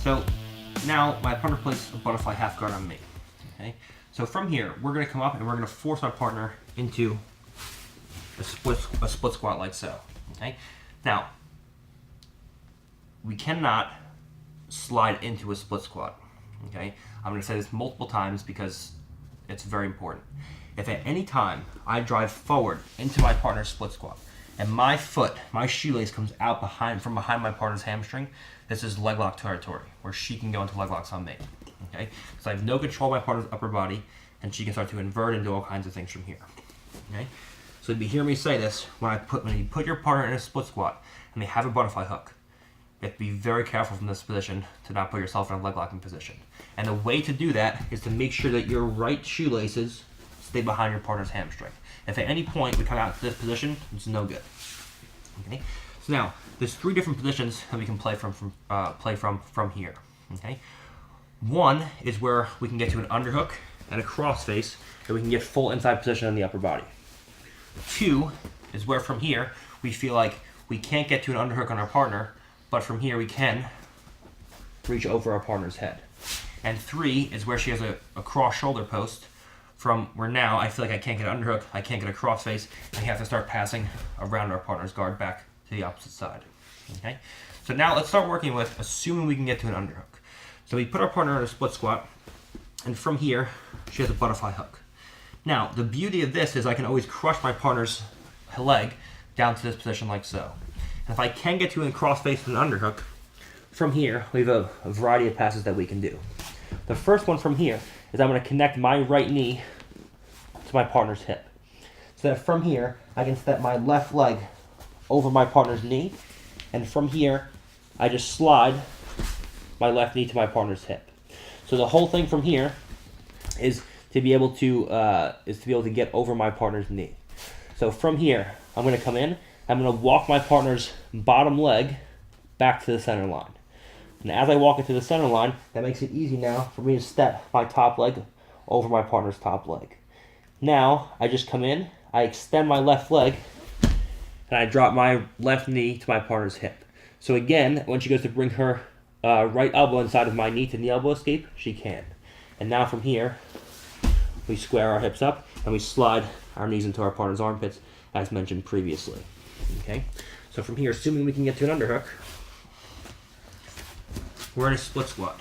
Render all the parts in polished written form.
So now my partner places a butterfly half guard on me. Okay. So from here, we're going to come up and we're going to force my partner into a split squat like so. Okay. Now, we cannot slide into a split squat. Okay. I'm going to say this multiple times because it's very important. If at any time I drive forward into my partner's split squat and my foot, my shoelace comes out from behind my partner's hamstring, this is leg lock territory where she can go into leg locks on me. Okay? So I have no control of my partner's upper body and she can start to invert and do all kinds of things from here. Okay? So you'll be hearing me say this when you put your partner in a split squat and they have a butterfly hook. You have to be very careful from this position to not put yourself in a leg locking position. And the way to do that is to make sure that your right shoelaces stay behind your partner's hamstring. If at any point we come out to this position, it's no good. Okay. So now there's 3 different positions that we can play from here. Okay. One is where we can get to an underhook and a crossface, and we can get full inside position on the upper body. 2 is where from here we feel like we can't get to an underhook on our partner, but from here we can reach over our partner's head. And 3 is where she has a cross shoulder post, from where now I feel like I can't get an underhook, I can't get a crossface, and I have to start passing around our partner's guard back to the opposite side. Okay? So now let's start working with assuming we can get to an underhook. So we put our partner in a split squat, and from here she has a butterfly hook. Now the beauty of this is I can always crush my partner's leg down to this position like so. And if I can get to a crossface and an underhook, from here we have a variety of passes that we can do. The first one from here is I'm going to connect my right knee to my partner's hip. So that from here, I can step my left leg over my partner's knee, and from here, I just slide my left knee to my partner's hip. So the whole thing from here is to be able to get over my partner's knee. So from here, I'm going to come in, I'm going to walk my partner's bottom leg back to the center line. And as I walk it to the center line, that makes it easy now for me to step my top leg over my partner's top leg. Now, I just come in, I extend my left leg, and I drop my left knee to my partner's hip. So again, when she goes to bring her right elbow inside of my knee to knee elbow escape, she can. And now from here, we square our hips up, and we slide our knees into our partner's armpits, as mentioned previously. Okay? So from here, assuming we can get to an underhook, we're in a split squat.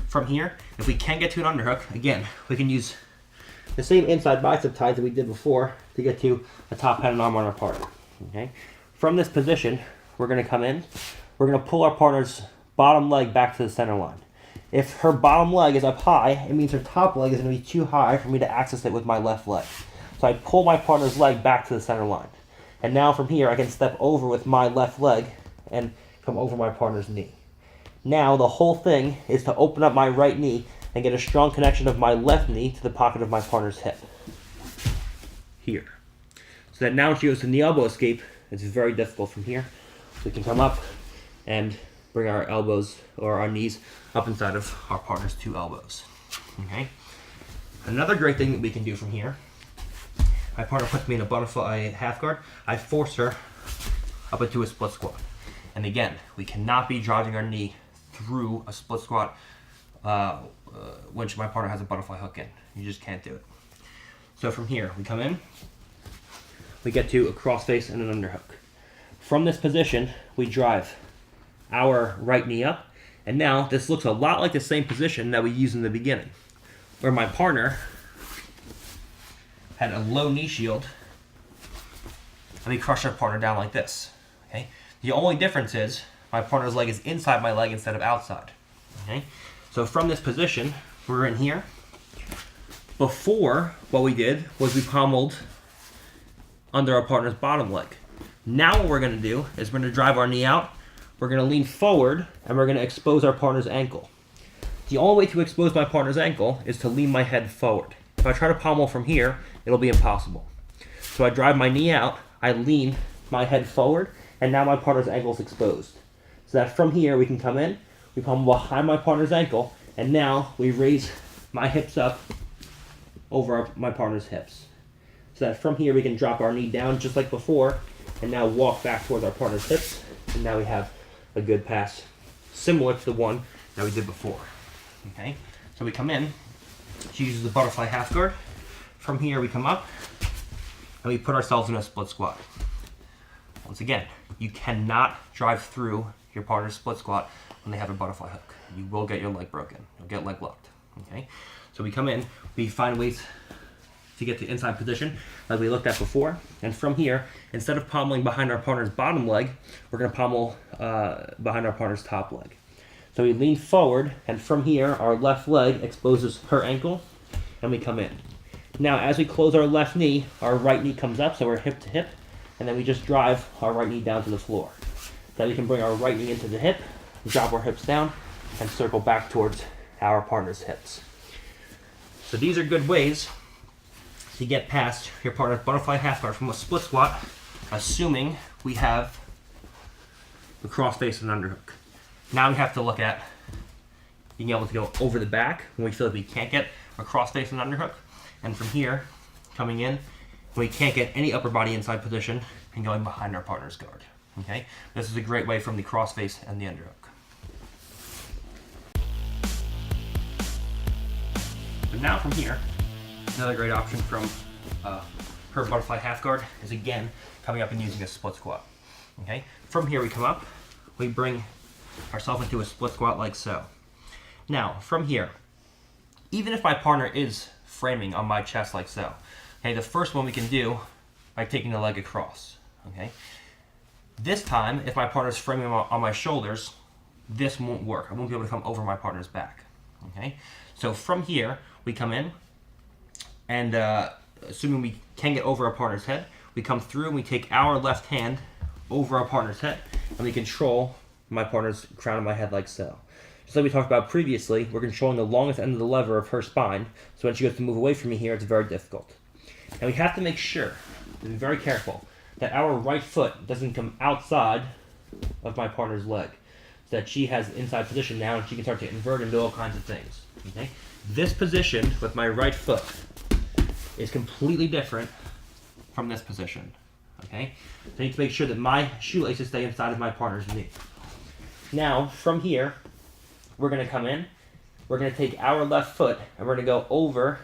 From here, if we can get to an underhook, again, we can use the same inside bicep ties that we did before to get to a top head and arm on our partner. Okay? From this position, we're going to come in, we're going to pull our partner's bottom leg back to the center line. If her bottom leg is up high, it means her top leg is going to be too high for me to access it with my left leg. So I pull my partner's leg back to the center line. And now from here, I can step over with my left leg and come over my partner's knee. Now the whole thing is to open up my right knee and get a strong connection of my left knee to the pocket of my partner's hip. Here. So that now when she goes to knee elbow escape, it's very difficult from here. We can come up and bring our elbows or our knees up inside of our partner's 2 elbows. Okay? Another great thing that we can do from here, my partner puts me in a butterfly half guard, I force her up into a split squat. And again, we cannot be driving our knee through a split squat when my partner has a butterfly hook in. You just can't do it. So from here, we come in, we get to a crossface and an underhook. From this position, we drive our right knee up, and now this looks a lot like the same position that we used in the beginning, where my partner had a low knee shield, and we crush our partner down like this. Okay? The only difference is my partner's leg is inside my leg instead of outside. Okay? So from this position, we're in here. Before, what we did was we pommeled under our partner's bottom leg. Now what we're going to do is we're going to drive our knee out, we're going to lean forward, and we're going to expose our partner's ankle. The only way to expose my partner's ankle is to lean my head forward. If I try to pommel from here, it'll be impossible. So I drive my knee out, I lean my head forward, and now my partner's ankle is exposed. So that from here we can come in, we pommel behind my partner's ankle, and now we raise my hips up over my partner's hips. So that from here we can drop our knee down just like before, and now walk back towards our partner's hips, and now we have a good pass, similar to the one that we did before. Okay, so we come in, she uses the butterfly half guard. From here we come up, and we put ourselves in a split squat. Once again, you cannot drive through your partner's split squat when they have a butterfly hook. You will get your leg broken. You'll get leg locked. Okay, so we come in, we find ways to get to inside position like we looked at before, and from here, instead of pommeling behind our partner's bottom leg, we're going to pommel behind our partner's top leg. So we lean forward, and from here, our left leg exposes her ankle, and we come in. Now, as we close our left knee, our right knee comes up, so we're hip to hip, and then we just drive our right knee down to the floor. Then we can bring our right knee into the hip, drop our hips down, and circle back towards our partner's hips. So these are good ways to get past your partner's butterfly half guard from a split squat, assuming we have the crossface and underhook. Now we have to look at being able to go over the back when we feel like we can't get a crossface and underhook. And from here, coming in, when we can't get any upper body inside position, and going behind our partner's guard. Okay? This is a great way from the crossface and the underhook. But now from here, another great option from her butterfly half guard is again coming up and using a split squat. Okay? From here we come up, we bring ourselves into a split squat like so. Now, from here, even if my partner is framing on my chest like so, okay, the first one we can do by taking the leg across. Okay? This time, if my partner's framing on my shoulders, this won't work. I won't be able to come over my partner's back. Okay? So from here, we come in, and assuming we can get over our partner's head, we come through and we take our left hand over our partner's head, and we control my partner's crown of my head like so. Just like we talked about previously, we're controlling the longest end of the lever of her spine, so when she goes to move away from me here, it's very difficult. And we have to make sure, to be very careful, that our right foot doesn't come outside of my partner's leg, so that she has inside position now, and she can start to invert and do all kinds of things. Okay? This position with my right foot is completely different from this position. Okay? So I need to make sure that my shoelaces stay inside of my partner's knee. Now, from here, we're going to come in, we're going to take our left foot, and we're going to go over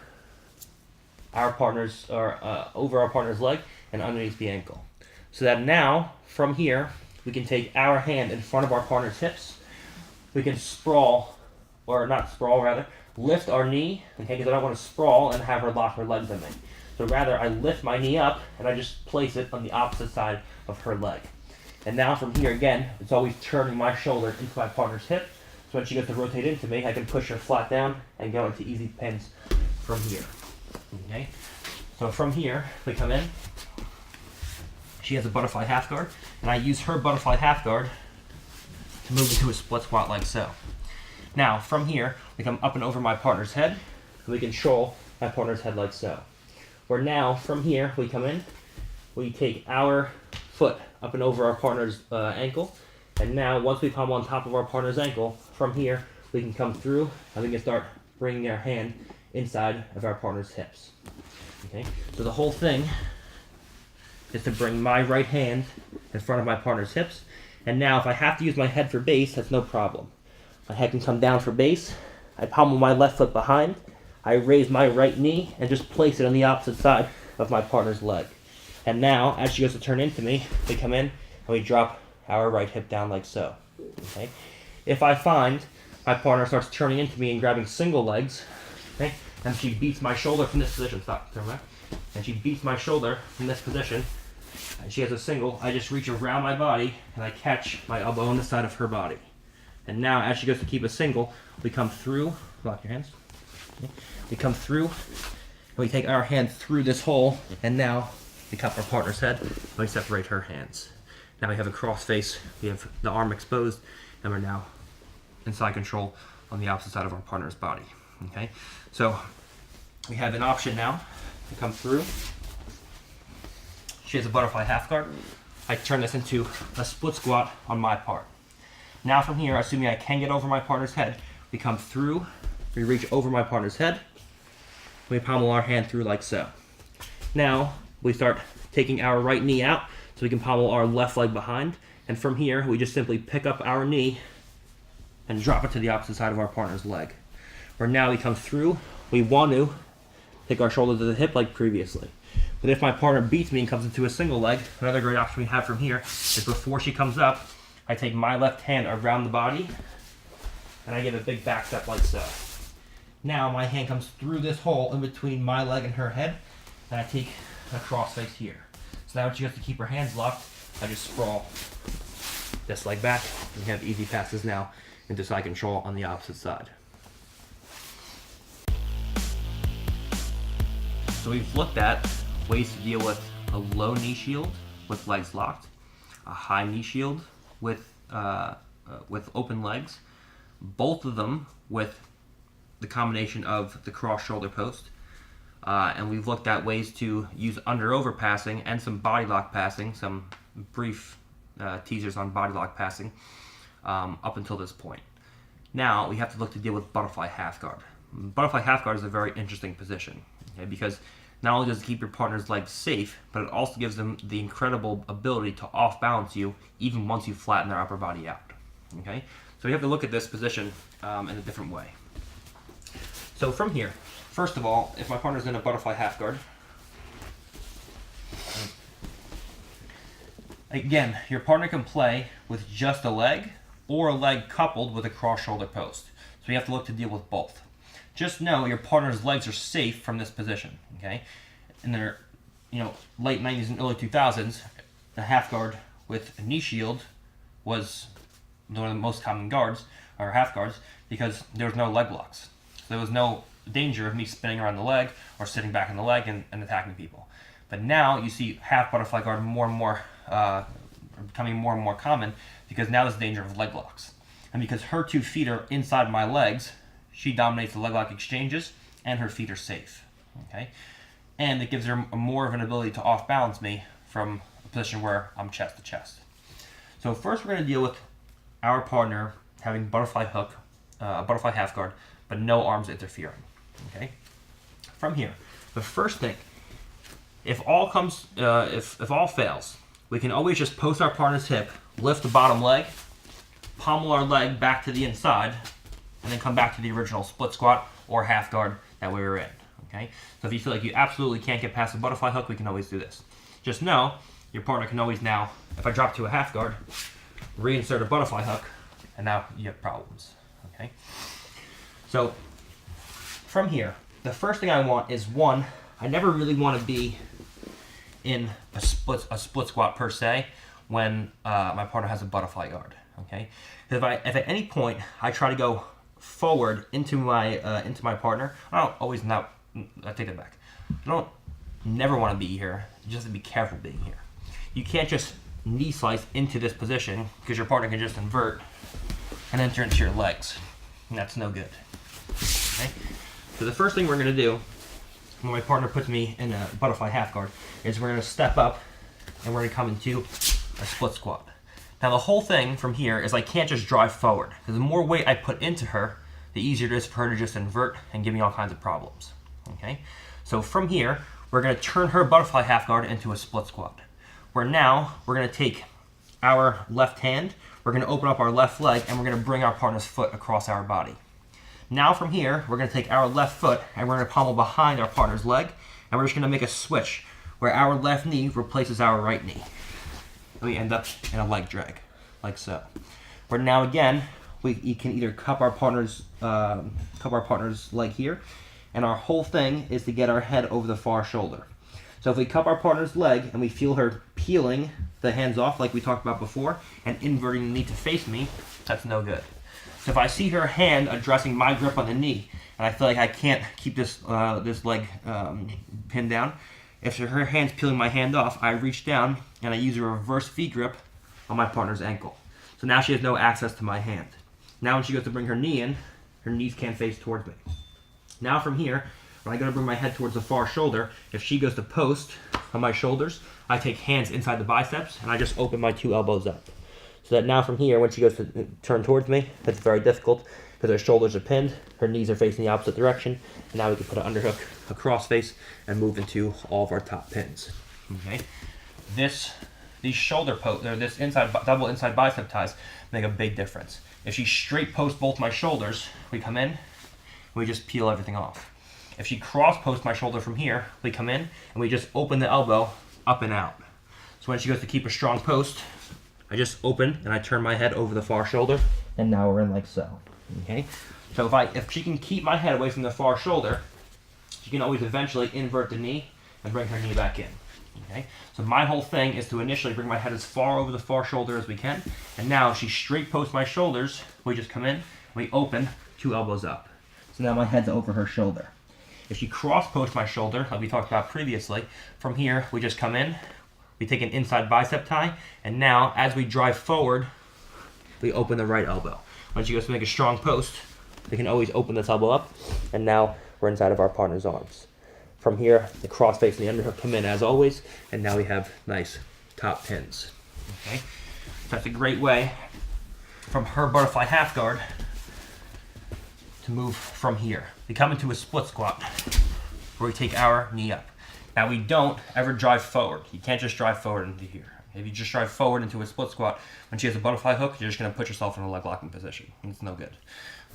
our partner's leg and underneath the ankle. So that now, from here, we can take our hand in front of our partner's hips. We can lift our knee, okay, because I don't want to sprawl and have her lock her legs in me. So rather, I lift my knee up, and I just place it on the opposite side of her leg. And now from here again, it's always turning my shoulder into my partner's hip. So when she gets to rotate into me, I can push her flat down and go into easy pins from here. Okay? So from here, we come in. She has a butterfly half guard, and I use her butterfly half guard to move into a split squat like so. Now, from here, we come up and over my partner's head, and we control my partner's head like so. Where now, from here, we come in, we take our foot up and over our partner's ankle, and now once we come on top of our partner's ankle, from here we can come through and we can start bringing our hand inside of our partner's hips. Okay, so the whole thing is to bring my right hand in front of my partner's hips, and now if I have to use my head for base, that's no problem. My head can come down for base, I pommel my left foot behind, I raise my right knee and just place it on the opposite side of my partner's leg. And now, as she goes to turn into me, we come in and we drop our right hip down like so. Okay? If I find my partner starts turning into me and grabbing single legs, okay, and she beats my shoulder from this position, and she beats my shoulder from this position, and she has a single, I just reach around my body and I catch my elbow on the side of her body. And now, as she goes to keep a single, we come through, lock your hands, okay? We come through, and we take our hand through this hole, and now we cup our partner's head, and we separate her hands. Now we have a cross face, we have the arm exposed, and we're now inside control on the opposite side of our partner's body. Okay, so we have an option now to come through. She has a butterfly half guard. I turn this into a split squat on my part. Now from here, assuming I can get over my partner's head, we come through, we reach over my partner's head, we pommel our hand through like so. Now, we start taking our right knee out so we can pommel our left leg behind, and from here we just simply pick up our knee and drop it to the opposite side of our partner's leg. Where now we come through, we want to take our shoulder to the hip like previously. But if my partner beats me and comes into a single leg, another great option we have from here is before she comes up, I take my left hand around the body and I give a big back step like so. Now my hand comes through this hole in between my leg and her head, and I take a crossface here. So now when she has to keep her hands locked, I just sprawl this leg back, and we have easy passes now into side control on the opposite side. So we've looked at ways to deal with a low knee shield with legs locked, a high knee shield with open legs, both of them with the combination of the cross shoulder post, and we've looked at ways to use under-over passing and some body lock passing, some brief teasers on body lock passing up until this point. Now we have to look to deal with butterfly half guard. Butterfly half guard is a very interesting position, okay, because not only does it keep your partner's legs safe, but it also gives them the incredible ability to off-balance you even once you flatten their upper body out. Okay, so we have to look at this position in a different way. So from here, first of all, if my partner's in a butterfly half guard, again, your partner can play with just a leg or a leg coupled with a cross shoulder post. So you have to look to deal with both. Just know your partner's legs are safe from this position, okay? In their, late 90s and early 2000s, a half guard with a knee shield was one of the most common guards, or half guards, because there was no leg locks. So there was no danger of me spinning around the leg or sitting back in the leg and attacking people. But now you see half butterfly guard more and more, becoming more and more common, because now there's danger of leg locks. And because her 2 feet are inside my legs, she dominates the leg lock exchanges, and her feet are safe. Okay, and it gives her more of an ability to off balance me from a position where I'm chest to chest. So first we're going to deal with our partner having butterfly hook, butterfly half guard, but no arms interfering. Okay. From here, the first thing, if all fails, we can always just post our partner's hip, lift the bottom leg, pommel our leg back to the inside, and then come back to the original split squat or half guard that we were in. Okay. So if you feel like you absolutely can't get past the butterfly hook, we can always do this. Just know your partner can always now, if I drop to a half guard, reinsert a butterfly hook, and now you have problems. Okay. So from here, the first thing I want is, one, I never really want to be in a split squat per se when my partner has a butterfly guard. Okay. If at any point I try to go forward into my partner, I don't always not. I take it back. I don't never want to be here. You just have to be careful being here. You can't just knee slice into this position because your partner can just invert and enter into your legs, and that's no good. Okay? So the first thing we're going to do when my partner puts me in a butterfly half guard is we're going to step up and we're going to come into a split squat. Now the whole thing from here is I can't just drive forward, because the more weight I put into her, the easier it is for her to just invert and give me all kinds of problems. Okay, so from here we're going to turn her butterfly half guard into a split squat, where now we're going to take our left hand, we're going to open up our left leg, and we're going to bring our partner's foot across our body. Now from here we're going to take our left foot and we're going to pommel behind our partner's leg, and we're just going to make a switch where our left knee replaces our right knee. We end up in a leg drag, like so. Where now again, we can either cup our partner's leg here, and our whole thing is to get our head over the far shoulder. So if we cup our partner's leg and we feel her peeling the hands off like we talked about before and inverting the knee to face me, that's no good. So if I see her hand addressing my grip on the knee and I feel like I can't keep this leg pinned down, if her hand's peeling my hand off, I reach down and I use a reverse V grip on my partner's ankle. So now she has no access to my hand. Now when she goes to bring her knee in, her knees can't face towards me. Now from here, when I go to bring my head towards the far shoulder, if she goes to post on my shoulders, I take hands inside the biceps and I just open my 2 elbows up. So that now from here, when she goes to turn towards me, that's very difficult because her shoulders are pinned, her knees are facing the opposite direction, and now we can put an underhook, a cross face, and move into all of our top pins. Okay, this these shoulder posts, or this double inside bicep ties, make a big difference. If she straight posts both my shoulders, we come in, and we just peel everything off. If she cross posts my shoulder from here, we come in, and we just open the elbow up and out. So when she goes to keep a strong post, I just open, and I turn my head over the far shoulder, and now we're in like so. Okay? So if she can keep my head away from the far shoulder, she can always eventually invert the knee and bring her knee back in. Okay? So my whole thing is to initially bring my head as far over the far shoulder as we can, and now if she straight posts my shoulders, we just come in, we open, 2 elbows up. So now my head's over her shoulder. If she cross posts my shoulder, like we talked about previously, from here we just come in, we take an inside bicep tie, and now as we drive forward, we open the right elbow. When she goes to make a strong post, we can always open this elbow up, and now we're inside of our partner's arms. From here, the crossface and the underhook come in as always, and now we have nice top pins. Okay, so that's a great way from her butterfly half guard to move from here. We come into a split squat where we take our knee up. Now we don't ever drive forward. You can't just drive forward into here. If you just drive forward into a split squat, when she has a butterfly hook, you're just going to put yourself in a leg locking position. It's no good.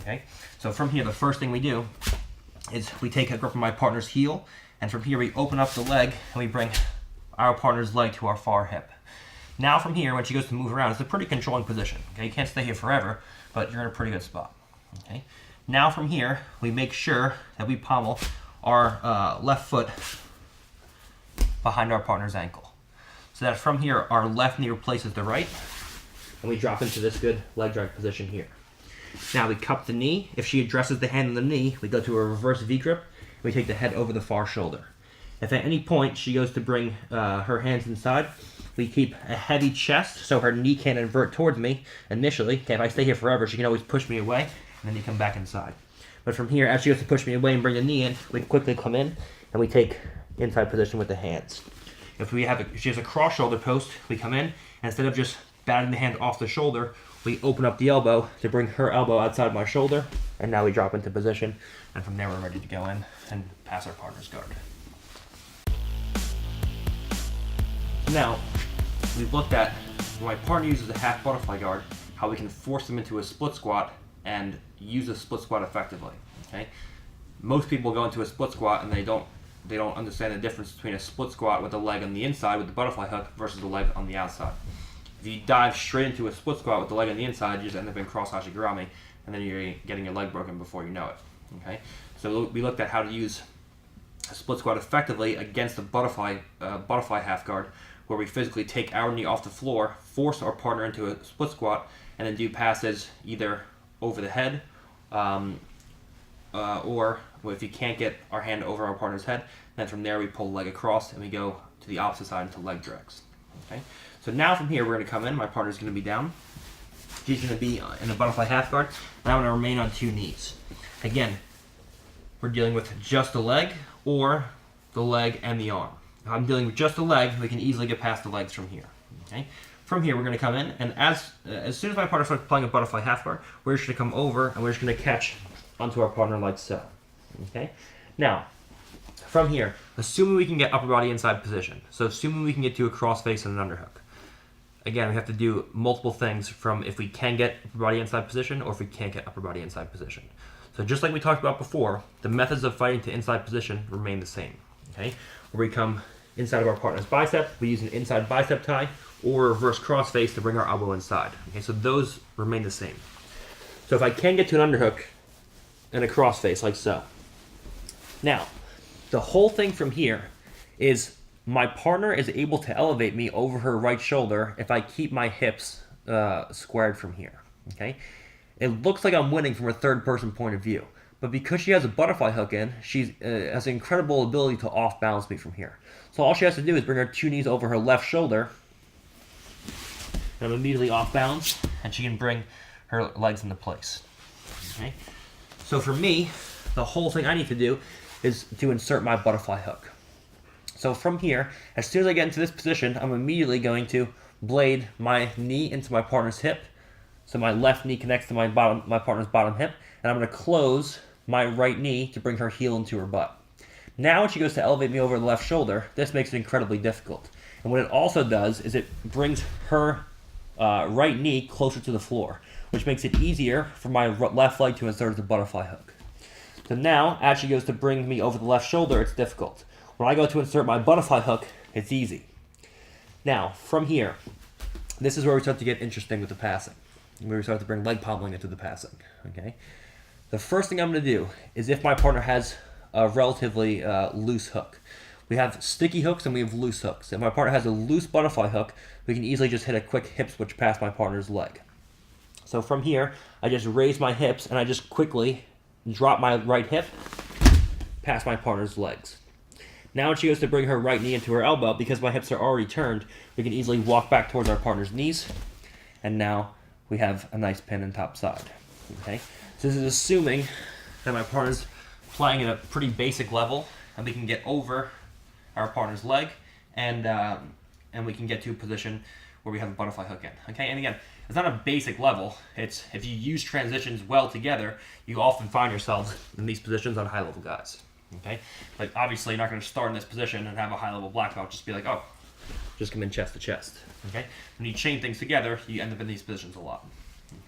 Okay, so from here, the first thing we do is we take a grip of my partner's heel, and from here we open up the leg and we bring our partner's leg to our far hip. Now from here, when she goes to move around, it's a pretty controlling position. Okay, you can't stay here forever, but you're in a pretty good spot. Okay, now from here we make sure that we pommel our left foot behind our partner's ankle, so that from here our left knee replaces the right, and we drop into this good leg drag position here. Now we cup the knee. If she addresses the hand on the knee, we go to a reverse V grip. We take the head over the far shoulder. If at any point she goes to bring her hands inside, we keep a heavy chest so her knee can't invert towards me initially. Okay, if I stay here forever, she can always push me away, and then you come back inside. But from here, as she goes to push me away and bring the knee in, we quickly come in and we take inside position with the hands. If she has a cross shoulder post, we come in, and instead of just batting the hand off the shoulder, we open up the elbow to bring her elbow outside my shoulder, and now we drop into position, and from there we're ready to go in and pass our partner's guard. Now, we've looked at when my partner uses a half butterfly guard, how we can force them into a split squat and use a split squat effectively. Okay, most people go into a split squat and they don't understand the difference between a split squat with the leg on the inside with the butterfly hook versus the leg on the outside. If you dive straight into a split squat with the leg on the inside, you just end up in cross hashigurami, and then you're getting your leg broken before you know it. Okay, so we looked at how to use a split squat effectively against the butterfly half guard, where we physically take our knee off the floor, force our partner into a split squat, and then do passes either over the head, or if you can't get our hand over our partner's head, then from there we pull the leg across and we go to the opposite side into leg drags. Okay. So now from here we're going to come in. My partner's going to be down. She's going to be in a butterfly half guard, and I'm going to remain on 2 knees. Again, we're dealing with just the leg or the leg and the arm. If I'm dealing with just the leg, we can easily get past the legs from here. Okay. From here, we're going to come in, and as soon as my partner starts playing a butterfly half guard, we're just going to come over and we're just going to catch onto our partner like so. Okay. Now, from here, assuming we can get upper body inside position, so assuming we can get to a cross face and an underhook. Again, we have to do multiple things from if we can get upper body inside position or if we can't get upper body inside position. So just like we talked about before, the methods of fighting to inside position remain the same. Okay, where we come inside of our partner's bicep, we use an inside bicep tie or a reverse cross face to bring our elbow inside. Okay, so those remain the same. So if I can get to an underhook and a cross face like so. Now, the whole thing from here is my partner is able to elevate me over her right shoulder if I keep my hips squared from here. Okay, it looks like I'm winning from a third-person point of view, but because she has a butterfly hook in, she has an incredible ability to off-balance me from here. So all she has to do is bring her 2 knees over her left shoulder, and I'm immediately off balance, and she can bring her legs into place. Okay, so for me, the whole thing I need to do is to insert my butterfly hook. So from here, as soon as I get into this position, I'm immediately going to blade my knee into my partner's hip. So my left knee connects to my partner's bottom hip, and I'm going to close my right knee to bring her heel into her butt. Now when she goes to elevate me over the left shoulder, this makes it incredibly difficult. And what it also does is it brings her right knee closer to the floor, which makes it easier for my left leg to insert the butterfly hook. So now, as she goes to bring me over the left shoulder, it's difficult. When I go to insert my butterfly hook, it's easy. Now, from here, this is where we start to get interesting with the passing. Where we start to bring leg pommeling into the passing. Okay. The first thing I'm going to do is if my partner has a relatively loose hook. We have sticky hooks and we have loose hooks. If my partner has a loose butterfly hook, we can easily just hit a quick hip switch past my partner's leg. So from here, I just raise my hips and I just quickly drop my right hip past my partner's legs. Now when she goes to bring her right knee into her elbow, because my hips are already turned, we can easily walk back towards our partner's knees. And now we have a nice pin and top side. Okay? So this is assuming that my partner's playing at a pretty basic level and we can get over our partner's leg and we can get to a position where we have a butterfly hook in. Okay? And again, it's not a basic level. It's if you use transitions well together, you often find yourselves in these positions on high-level guys. Okay? Like, obviously, you're not going to start in this position and have a high-level black belt just be like, oh, just come in chest to chest. Okay? When you chain things together, you end up in these positions a lot.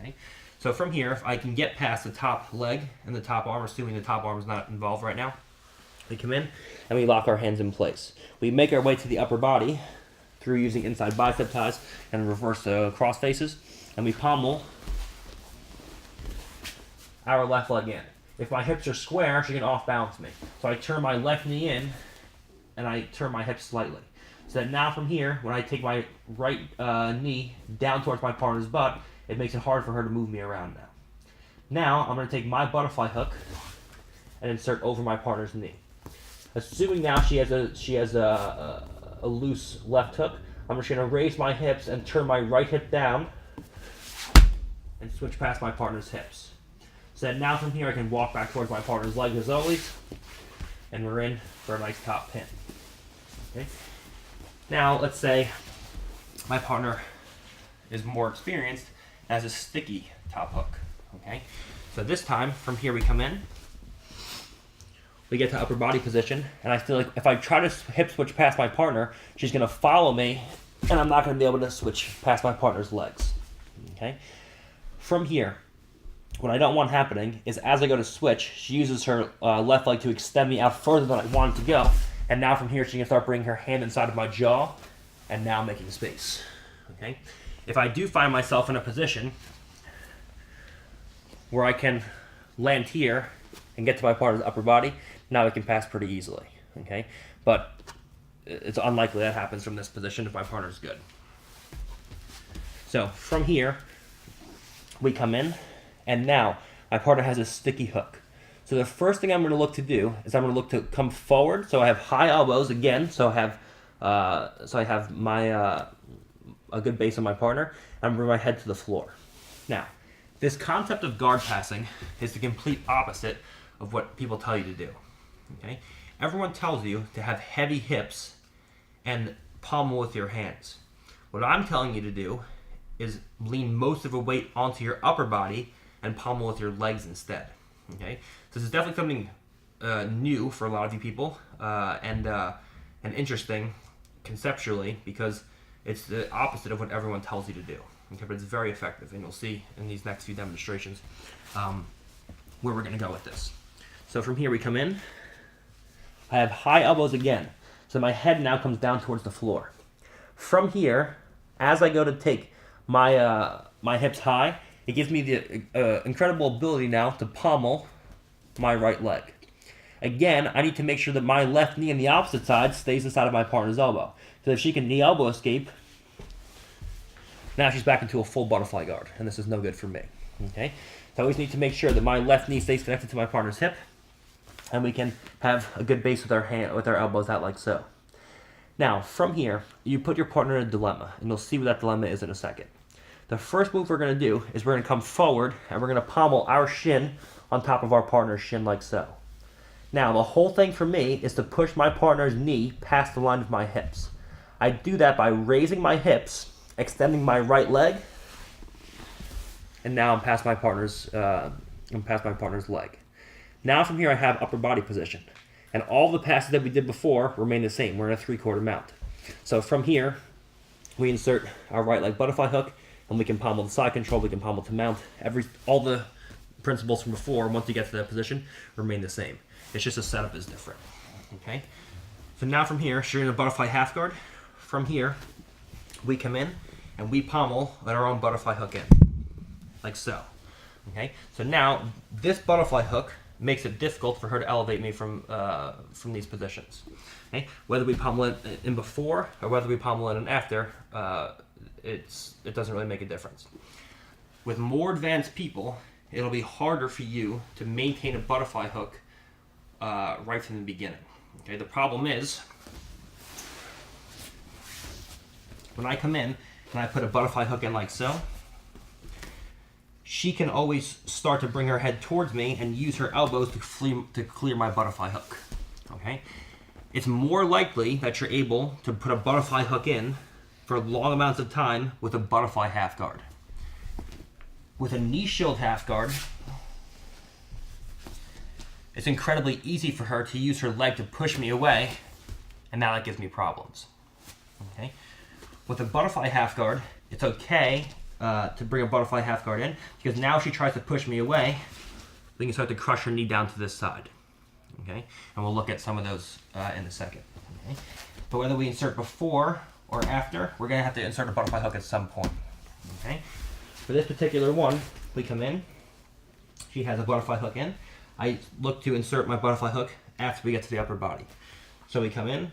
Okay? So from here, if I can get past the top leg and the top arm, assuming the top arm is not involved right now, we come in and we lock our hands in place. We make our way to the upper body through using inside bicep ties and reverse cross faces, and we pommel our left leg in. If my hips are square, she can off-balance me. So I turn my left knee in, and I turn my hips slightly. So that now from here, when I take my right knee down towards my partner's butt, it makes it hard for her to move me around now. Now, I'm going to take my butterfly hook and insert over my partner's knee. Assuming now she has a loose left hook, I'm just going to raise my hips and turn my right hip down and switch past my partner's hips. So that now from here I can walk back towards my partner's leg as always, and we're in for a nice top pin. Okay. Now let's say my partner is more experienced and has a sticky top hook. Okay. So this time from here we come in, we get to upper body position, and I feel like if I try to hip switch past my partner, she's going to follow me, and I'm not going to be able to switch past my partner's legs. Okay. From here, what I don't want happening is as I go to switch, she uses her left leg to extend me out further than I want it to go. And now from here, she can start bringing her hand inside of my jaw and now making space. Okay? If I do find myself in a position where I can land here and get to my partner's upper body, now I can pass pretty easily. Okay? But it's unlikely that happens from this position if my partner's good. So from here, we come in. And now, my partner has a sticky hook. So the first thing I'm going to look to do is I'm going to look to come forward. So I have high elbows again. So I have my a good base on my partner. I'm bring my head to the floor. Now, this concept of guard passing is the complete opposite of what people tell you to do. Okay, everyone tells you to have heavy hips and pommel with your hands. What I'm telling you to do is lean most of the weight onto your upper body and pommel with your legs instead. Okay, so this is definitely something new for a lot of you people, and interesting conceptually because it's the opposite of what everyone tells you to do. Okay, but it's very effective, and you'll see in these next few demonstrations where we're going to go with this. So from here we come in. I have high elbows again, so my head now comes down towards the floor. From here, as I go to take my my hips high, it gives me the incredible ability now to pommel my right leg. Again, I need to make sure that my left knee on the opposite side stays inside of my partner's elbow. So if she can knee elbow escape, now she's back into a full butterfly guard, and this is no good for me. Okay, so I always need to make sure that my left knee stays connected to my partner's hip, and we can have a good base with our elbows out like so. Now, from here, you put your partner in a dilemma, and you'll see what that dilemma is in a second. The first move we're going to do is we're going to come forward, and we're going to pommel our shin on top of our partner's shin like so. Now, the whole thing for me is to push my partner's knee past the line of my hips. I do that by raising my hips, extending my right leg, and now I'm past my partner's leg. Now from here I have upper body position, and all the passes that we did before remain the same. We're in a 3/4 mount. So from here, we insert our right leg butterfly hook, and we can pommel the side control, we can pommel to mount. All the principles from before, once you get to that position, remain the same. It's just the setup is different. Okay. So now from here, so you're in a butterfly half guard. From here, we come in and we pommel at our own butterfly hook in, like so. Okay. So now this butterfly hook makes it difficult for her to elevate me from these positions. Okay. Whether we pommel it in before or whether we pommel it in after, it doesn't really make a difference. With more advanced people, it'll be harder for you to maintain a butterfly hook right from the beginning. Okay, the problem is when I come in and I put a butterfly hook in like so, she can always start to bring her head towards me and use her elbows to clear my butterfly hook. Okay, it's more likely that you're able to put a butterfly hook in for long amounts of time with a butterfly half guard. With a knee shield half guard, it's incredibly easy for her to use her leg to push me away, and now that gives me problems. Okay. With a butterfly half guard, it's okay to bring a butterfly half guard in, because now if she tries to push me away, we can start to crush her knee down to this side. Okay, and we'll look at some of those in a second. Okay. But whether we insert before or after, we're going to have to insert a butterfly hook at some point. Okay. For this particular one, we come in, she has a butterfly hook in. I look to insert my butterfly hook after we get to the upper body. So we come in,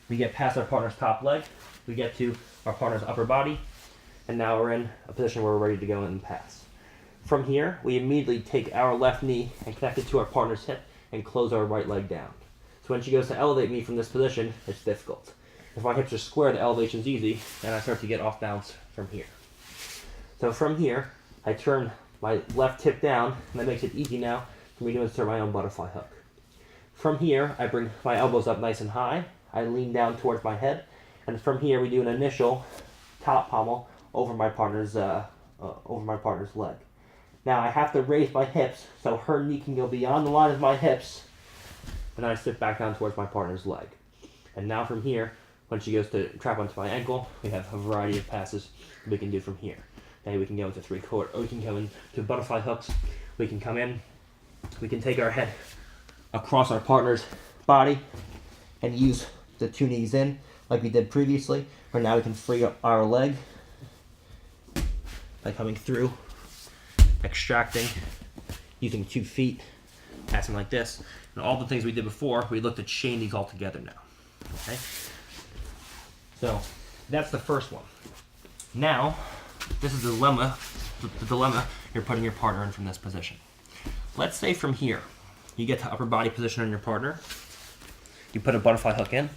we get past our partner's top leg, we get to our partner's upper body, and now we're in a position where we're ready to go and pass. From here, we immediately take our left knee and connect it to our partner's hip and close our right leg down. So when she goes to elevate me from this position, it's difficult. If my hips are square, the elevation's easy, and I start to get off balance from here. So from here, I turn my left hip down, and that makes it easy now for me to insert my own butterfly hook. From here, I bring my elbows up nice and high, I lean down towards my head, and from here we do an initial top pommel over my partner's leg. Now I have to raise my hips so her knee can go beyond the line of my hips, and then I sit back down towards my partner's leg. And now from here, when she goes to trap onto my ankle, we have a variety of passes we can do from here. Okay, we can go into 3/4, or we can go into butterfly hooks. We can come in, we can take our head across our partner's body and use the two knees in like we did previously, where now we can free up our leg by coming through, extracting, using 2 feet, passing like this. And all the things we did before, we looked to chain these all together now. Okay? So that's the first one. Now, this is the dilemma you're putting your partner in from this position. Let's say from here, you get to upper body position on your partner, you put a butterfly hook in,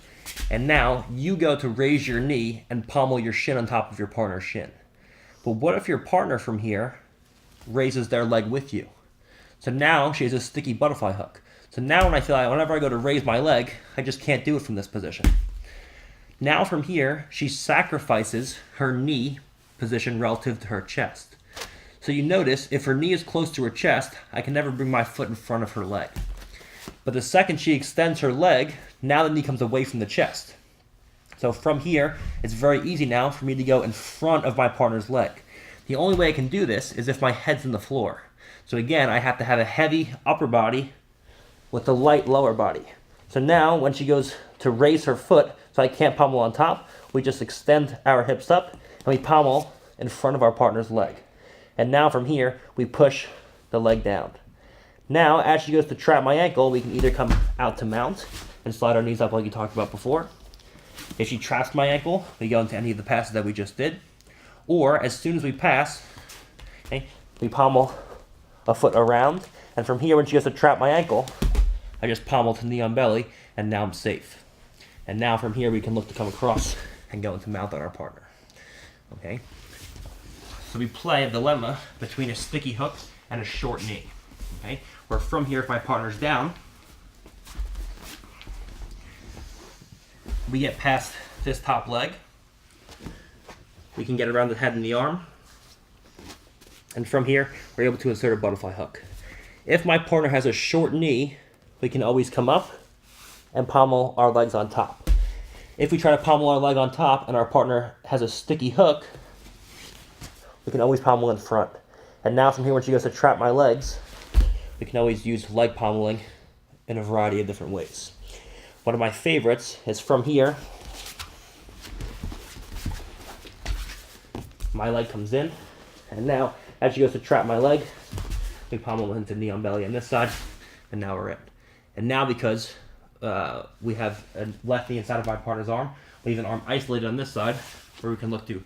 and now you go to raise your knee and pommel your shin on top of your partner's shin. But what if your partner from here raises their leg with you? So now she has a sticky butterfly hook. So now when I feel like whenever I go to raise my leg, I just can't do it from this position. Now from here, she sacrifices her knee position relative to her chest. So you notice, if her knee is close to her chest, I can never bring my foot in front of her leg. But the second she extends her leg, now the knee comes away from the chest. So from here, it's very easy now for me to go in front of my partner's leg. The only way I can do this is if my head's in the floor. So again, I have to have a heavy upper body with a light lower body. So now, when she goes to raise her foot, so I can't pommel on top, we just extend our hips up, and we pommel in front of our partner's leg. And now from here, we push the leg down. Now, as she goes to trap my ankle, we can either come out to mount and slide our knees up like you talked about before. If she traps my ankle, we go into any of the passes that we just did. Or, as soon as we pass, okay, we pommel a foot around. And from here, when she goes to trap my ankle, I just pommel to knee on belly, and now I'm safe. And now from here, we can look to come across and go into mount on our partner. Okay? So we play a dilemma between a sticky hook and a short knee. Okay? Where from here, if my partner's down, we get past this top leg. We can get around the head and the arm. And from here, we're able to insert a butterfly hook. If my partner has a short knee, we can always come up and pommel our legs on top. If we try to pommel our leg on top and our partner has a sticky hook, we can always pommel in front. And now from here, when she goes to trap my legs, we can always use leg pommeling in a variety of different ways. One of my favorites is from here. My leg comes in, and now as she goes to trap my leg, we pommel into knee on belly on this side, and now we're in. And now because we have a left knee inside of my partner's arm, we have an arm isolated on this side, where we can look to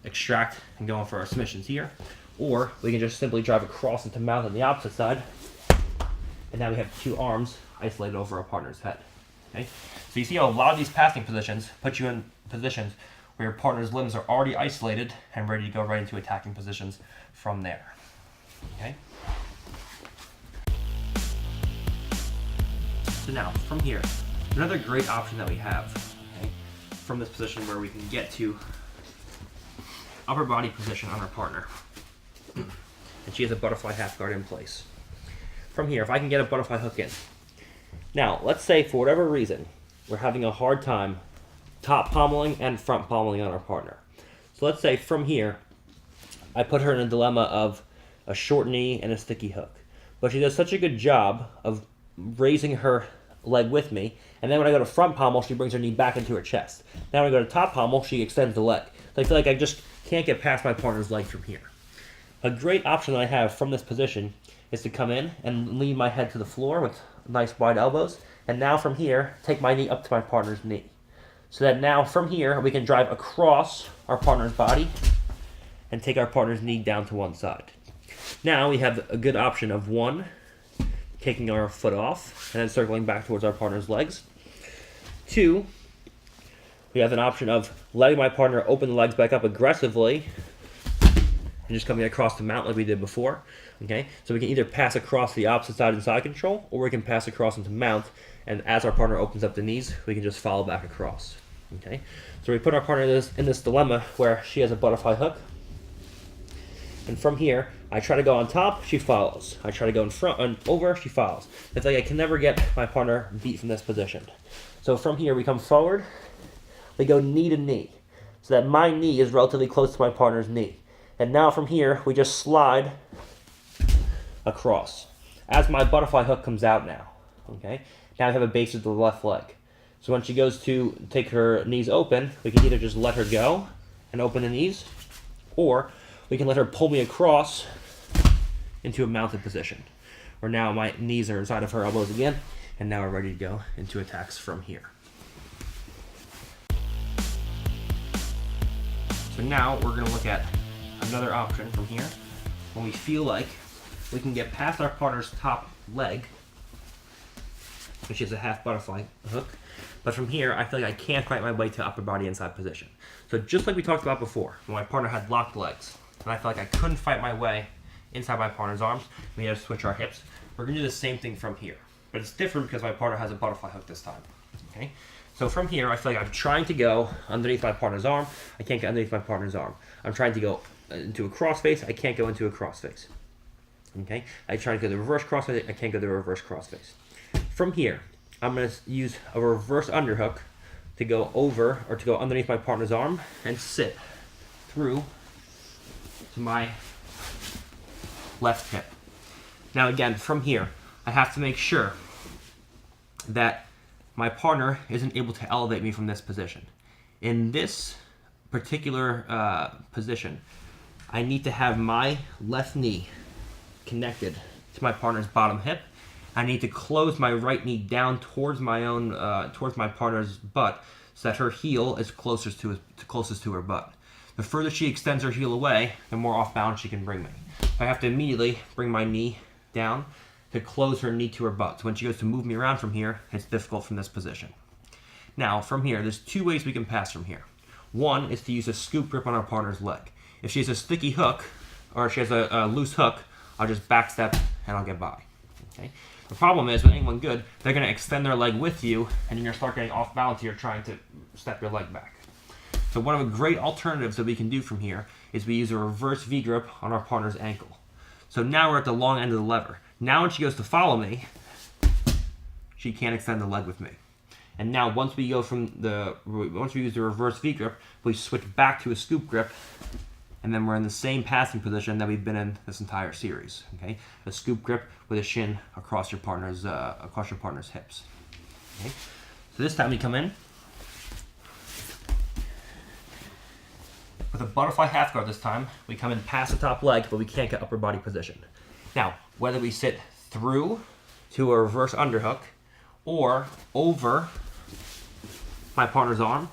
extract and go in for our submissions here, or we can just simply drive across into mount on the opposite side, and now we have two arms isolated over our partner's head. Okay? So you see how a lot of these passing positions put you in positions where your partner's limbs are already isolated and ready to go right into attacking positions from there. Okay? So now, from here, another great option that we have, okay, from this position where we can get to upper body position on our partner. And she has a butterfly half guard in place. From here, if I can get a butterfly hook in. Now, let's say for whatever reason, we're having a hard time top pommeling and front pommeling on our partner. So let's say from here, I put her in a dilemma of a short knee and a sticky hook. But she does such a good job of raising her leg with me, and then when I go to front pommel, she brings her knee back into her chest. Now when I go to top pommel, she extends the leg. So I feel like I just can't get past my partner's leg from here. A great option that I have from this position is to come in and lean my head to the floor with nice wide elbows, and now from here, take my knee up to my partner's knee. So that now from here, we can drive across our partner's body and take our partner's knee down to one side. Now we have a good option of one, taking our foot off and then circling back towards our partner's legs. Two, we have an option of letting my partner open the legs back up aggressively and just coming across the mount like we did before. Okay, so we can either pass across the opposite side in side control, or we can pass across into mount, and as our partner opens up the knees, we can just follow back across. Okay, so we put our partner in this dilemma where she has a butterfly hook, and from here, I try to go on top, she follows. I try to go in front and over, she follows. It's like I can never get my partner beat from this position. So from here, we come forward, we go knee to knee, so that my knee is relatively close to my partner's knee. And now from here, we just slide across. As my butterfly hook comes out now, okay? Now I have a base of the left leg. So when she goes to take her knees open, we can either just let her go and open the knees, or we can let her pull me across into a mounted position, where now my knees are inside of her elbows again, and now we're ready to go into attacks from here. So now we're going to look at another option from here, when we feel like we can get past our partner's top leg, which is a half butterfly hook, but from here I feel like I can't fight my way to upper body inside position. So just like we talked about before, when my partner had locked legs, and I felt like I couldn't fight my way inside my partner's arms, we had to switch our hips. We're going to do the same thing from here, but it's different because my partner has a butterfly hook this time. Okay, so from here I feel like I'm trying to go underneath my partner's arm. I can't get underneath my partner's arm. I'm trying to go into a crossface. I can't go into a crossface. Okay, I try to go the reverse crossface. I can't go the reverse crossface. From here, I'm going to use a reverse underhook to go over or to go underneath my partner's arm and sit through to my left hip. Now again, from here, I have to make sure that my partner isn't able to elevate me from this position. In this particular position, I need to have my left knee connected to my partner's bottom hip. I need to close my right knee down towards towards my partner's butt, so that her heel is closest to her butt. The further she extends her heel away, the more off balance she can bring me. I have to immediately bring my knee down to close her knee to her butt. So when she goes to move me around from here, it's difficult from this position. Now, from here, there's two ways we can pass from here. One is to use a scoop grip on our partner's leg. If she has a sticky hook, or if she has a loose hook, I'll just backstep and I'll get by. Okay? The problem is, with anyone good, they're going to extend their leg with you, and you're going to start getting off balance here trying to step your leg back. So one of the great alternatives that we can do from here is we use a reverse V-grip on our partner's ankle. So now we're at the long end of the lever. Now when she goes to follow me, she can't extend the leg with me. And now once we use the reverse V grip, we switch back to a scoop grip, and then we're in the same passing position that we've been in this entire series. Okay, a scoop grip with a shin across your partner's hips. Okay, so this time we come in with a butterfly half guard. This time we come in past the top leg, but we can't get upper body position. Now, whether we sit through to a reverse underhook or over my partner's arm,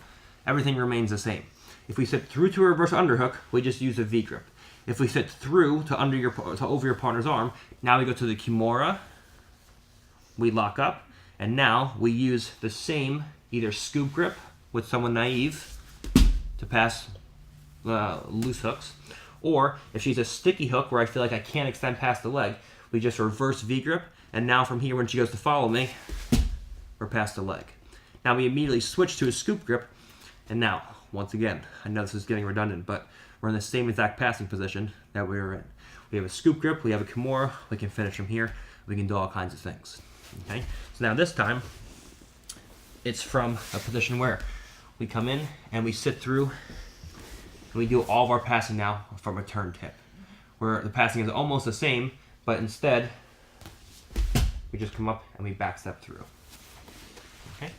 everything remains the same. If we sit through to a reverse underhook, we just use a V grip. If we sit through to over your partner's arm, now we go to the Kimura, we lock up, and now we use the same either scoop grip with someone naive to pass loose hooks, or if she's a sticky hook where I feel like I can't extend past the leg, we just reverse V grip, and now from here when she goes to follow me, we're past the leg. Now we immediately switch to a scoop grip, and now, once again, I know this is getting redundant, but we're in the same exact passing position that we were in. We have a scoop grip, we have a Kimura, we can finish from here, we can do all kinds of things. Okay, so now this time, it's from a position where we come in and we sit through, and we do all of our passing now from a turned hip, where the passing is almost the same, but instead, we just come up and we back step through. Okay.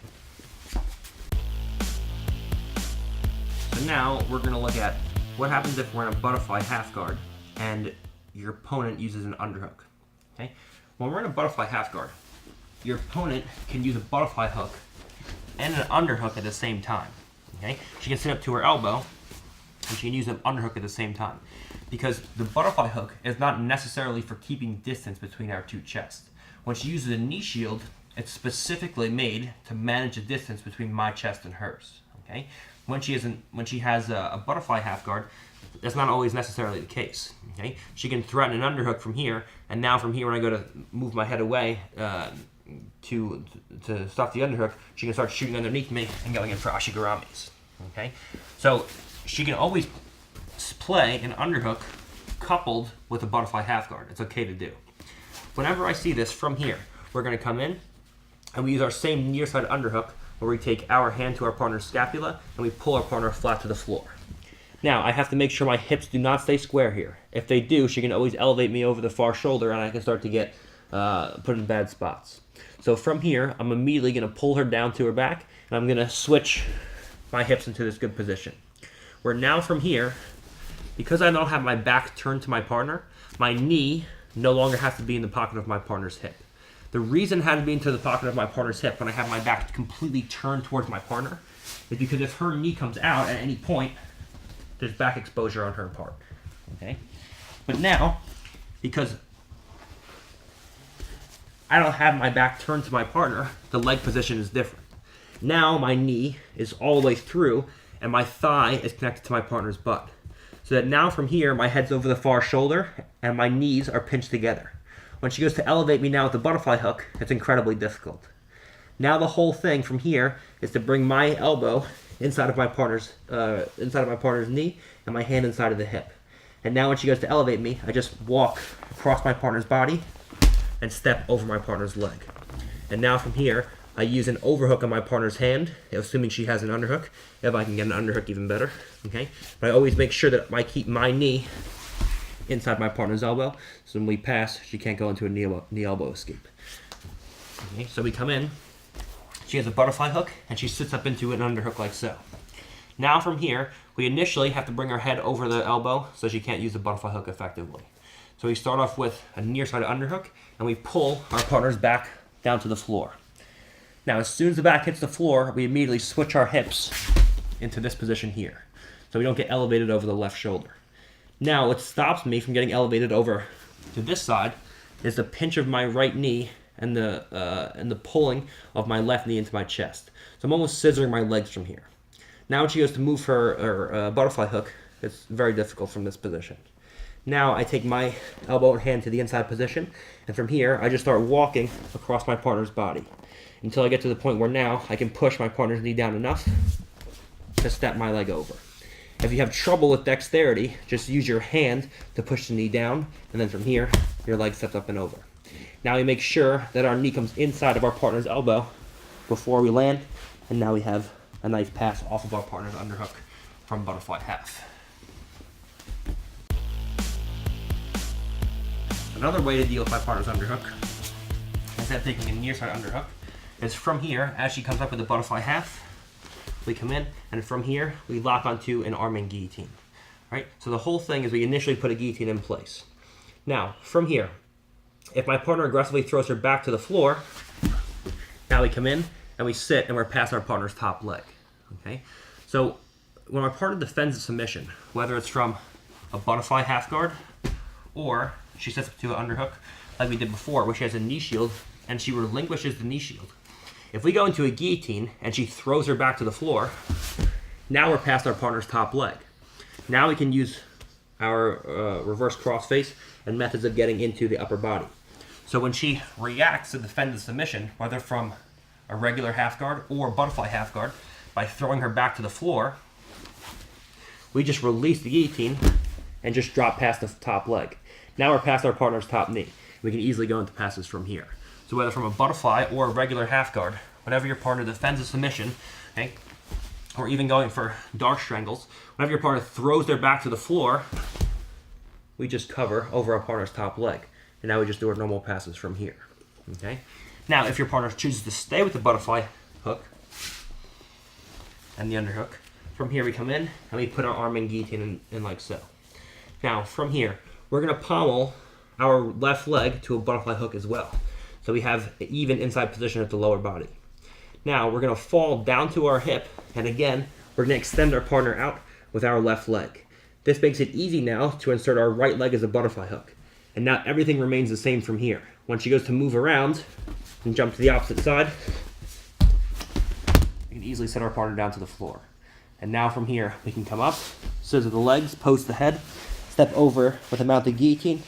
So now we're going to look at what happens if we're in a butterfly half guard and your opponent uses an underhook. Okay. When we're in a butterfly half guard, your opponent can use a butterfly hook and an underhook at the same time. Okay. She can sit up to her elbow and she can use an underhook at the same time, because the butterfly hook is not necessarily for keeping distance between our two chests. When she uses a knee shield, it's specifically made to manage the distance between my chest and hers. Okay, when she has a butterfly half guard, that's not always necessarily the case. Okay, she can threaten an underhook from here, and now from here when I go to move my head away to stop the underhook, she can start shooting underneath me and going in for ashigaramis. Okay, so she can always play an underhook coupled with a butterfly half guard. It's okay to do. Whenever I see this from here, we're going to come in and we use our same near side underhook where we take our hand to our partner's scapula and we pull our partner flat to the floor. Now, I have to make sure my hips do not stay square here. If they do, she can always elevate me over the far shoulder and I can start to get put in bad spots. So from here, I'm immediately going to pull her down to her back and I'm going to switch my hips into this good position. Where now from here, because I don't have my back turned to my partner, my knee no longer has to be in the pocket of my partner's hip. The reason it had to be into the pocket of my partner's hip when I have my back completely turned towards my partner is because if her knee comes out at any point, there's back exposure on her part. Okay? But now, because I don't have my back turned to my partner, the leg position is different. Now my knee is all the way through and my thigh is connected to my partner's butt. So that now from here, my head's over the far shoulder and my knees are pinched together. When she goes to elevate me now with the butterfly hook, it's incredibly difficult. Now the whole thing from here is to bring my elbow inside of my partner's knee and my hand inside of the hip. And now when she goes to elevate me, I just walk across my partner's body and step over my partner's leg. And now from here, I use an overhook on my partner's hand, assuming she has an underhook. If I can get an underhook, even better. Okay, but I always make sure that I keep my knee inside my partner's elbow, so when we pass, she can't go into a knee elbow escape. Okay, so we come in. She has a butterfly hook, and she sits up into an underhook like so. Now from here, we initially have to bring her head over the elbow so she can't use the butterfly hook effectively. So we start off with a near side underhook, and we pull our partner's back down to the floor. Now, as soon as the back hits the floor, we immediately switch our hips into this position here, so we don't get elevated over the left shoulder. Now, what stops me from getting elevated over to this side is the pinch of my right knee and the pulling of my left knee into my chest. So I'm almost scissoring my legs from here. Now, when she goes to move her butterfly hook, it's very difficult from this position. Now, I take my elbow and hand to the inside position, and from here, I just start walking across my partner's body until I get to the point where now I can push my partner's knee down enough to step my leg over. If you have trouble with dexterity, just use your hand to push the knee down, and then from here, your leg steps up and over. Now we make sure that our knee comes inside of our partner's elbow before we land, and now we have a nice pass off of our partner's underhook from butterfly half. Another way to deal with my partner's underhook, instead of taking a near side underhook, is from here, as she comes up with the butterfly half, we come in, and from here, we lock onto an arm and guillotine. Right? So the whole thing is we initially put a guillotine in place. Now, from here, if my partner aggressively throws her back to the floor, now we come in, and we sit, and we're past our partner's top leg. Okay? So when our partner defends a submission, whether it's from a butterfly half guard, or she sets up to an underhook, like we did before, where she has a knee shield, and she relinquishes the knee shield. If we go into a guillotine, and she throws her back to the floor, now we're past our partner's top leg. Now we can use our reverse crossface and methods of getting into the upper body. So when she reacts to defend the submission, whether from a regular half guard or butterfly half guard, by throwing her back to the floor, we just release the guillotine and just drop past the top leg. Now we're past our partner's top knee. We can easily go into passes from here. So whether from a butterfly or a regular half guard, whenever your partner defends a submission, okay, or even going for dark strangles, whenever your partner throws their back to the floor, we just cover over our partner's top leg. And now we just do our normal passes from here. Okay? Now, if your partner chooses to stay with the butterfly hook and the underhook, from here we come in and we put our arm and guillotine in like so. Now, from here, we're going to pommel our left leg to a butterfly hook as well. So we have an even inside position at the lower body. Now, we're going to fall down to our hip, and again, we're going to extend our partner out with our left leg. This makes it easy now to insert our right leg as a butterfly hook. And now everything remains the same from here. When she goes to move around and jump to the opposite side, we can easily set our partner down to the floor. And now from here, we can come up, scissor the legs, post the head, step over with a mounted guillotine,